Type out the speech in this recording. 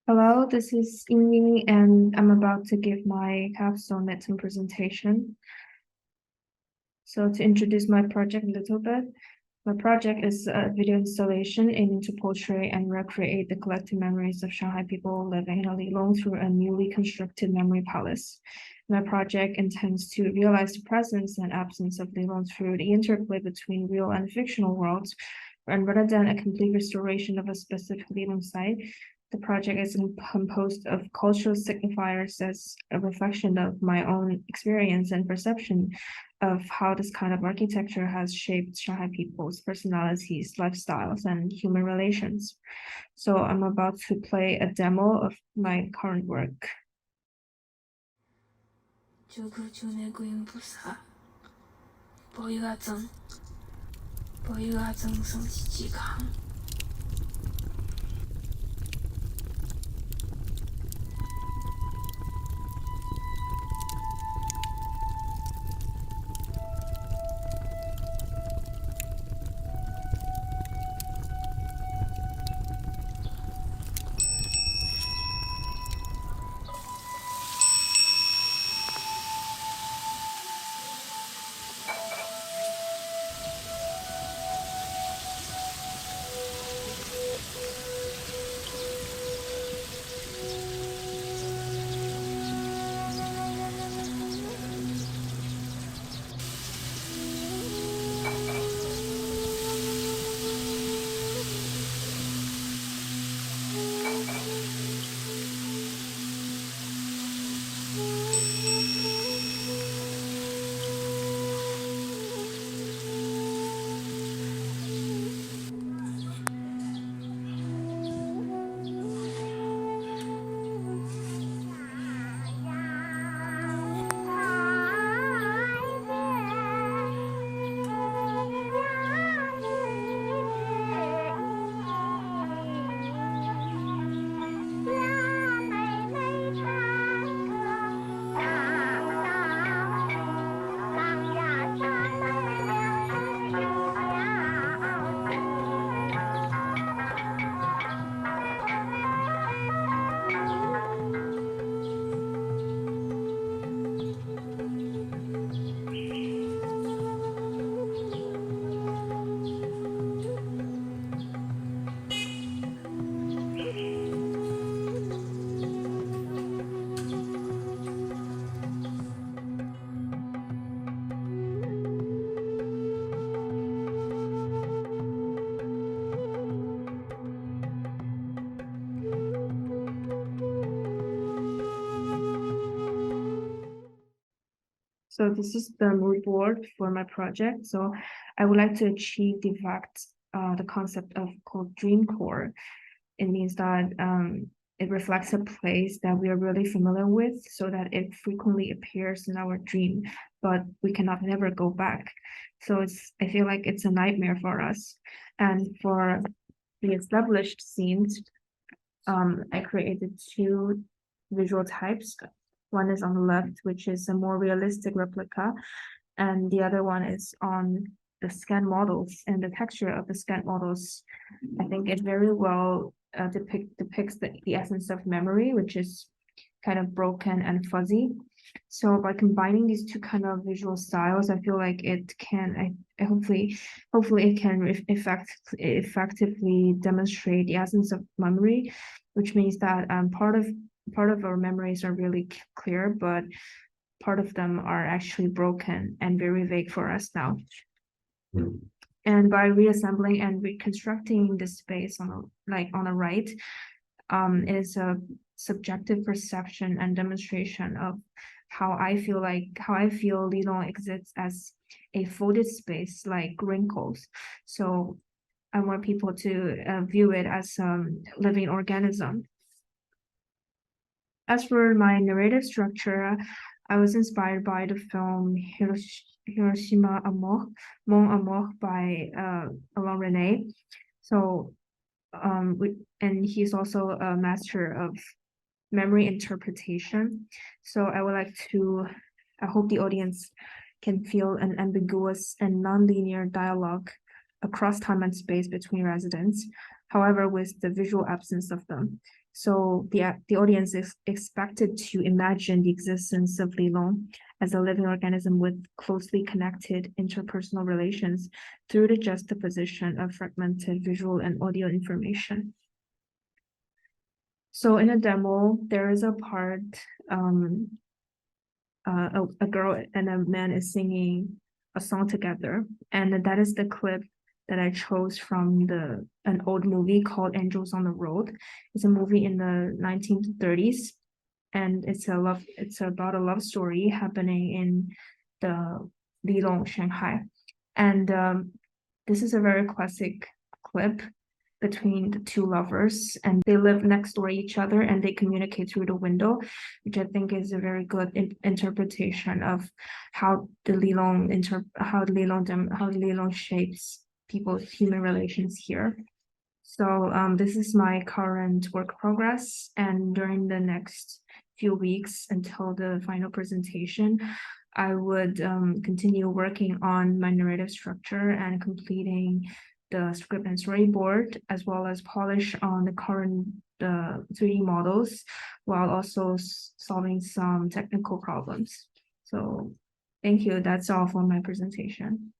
Hello, this is Ying, and I'm about to give my capstone midterm presentation. So to introduce my project a little bit, my project is a video installation aiming to portray and recreate the collective memories of Shanghai people living in a Lilong through a newly constructed memory palace. My project intends to realize the presence and absence of Lilong through the interplay between real and fictional worlds, and rather than a complete restoration of a specific Lilong site, the project is composed of cultural signifiers as a reflection of my own experience and perception of how this kind of architecture has shaped Shanghai people's personalities, lifestyles, and human relations. So I'm about to play a demo of my current work. 99观音菩萨，保佑阿曾，保佑阿曾身体健康。So this is the mood board for my project. So I would like to achieve the concept of called dream core. It means that it reflects a place that we are really familiar with so that it frequently appears in our dream, but we cannot never go back. So I feel like it's a nightmare for us. And for the established scenes, I created two visual types. One is on the left, which is a more realistic replica, and the other one is on the scan models. And the texture of the scan models, I think it very well depicts the essence of memory, which is kind of broken and fuzzy. So by combining these two kind of visual styles, I feel like hopefully it can effectively demonstrate the essence of memory, which means that part of our memories are really clear, but part of them are actually broken and very vague for us now. And by reassembling and reconstructing the space on the right, it is a subjective perception and demonstration of how I feel Lilong exists as a folded space like wrinkles. So I want people to view it as a living organism. As for my narrative structure, I was inspired by the film Hiroshima Amour, Mon Amour by Alain René. So and he's also a master of memory interpretation. So I hope the audience can feel an ambiguous and non-linear dialogue across time and space between residents. however, with the visual absence of them. So the audience is expected to imagine the existence of Lilong as a living organism with closely connected interpersonal relations through the juxtaposition of fragmented visual and audio information. So in a demo, there is a part, a girl and a man is singing a song together, and that is the clip that I chose from an old movie called Angels on the Road. It's a movie in the 1930s, and it's about a love story happening in the Lilong, Shanghai. And this is a very classic clip between the two lovers, and they live next door to each other and they communicate through the window, which I think is a very good interpretation of how the Lilong shapes people's human relations here. So this is my current work progress, and during the next few weeks until the final presentation, I would continue working on my narrative structure and completing the script and storyboard, as well as polish on the current 3D models, while also solving some technical problems. So thank you. That's all for my presentation.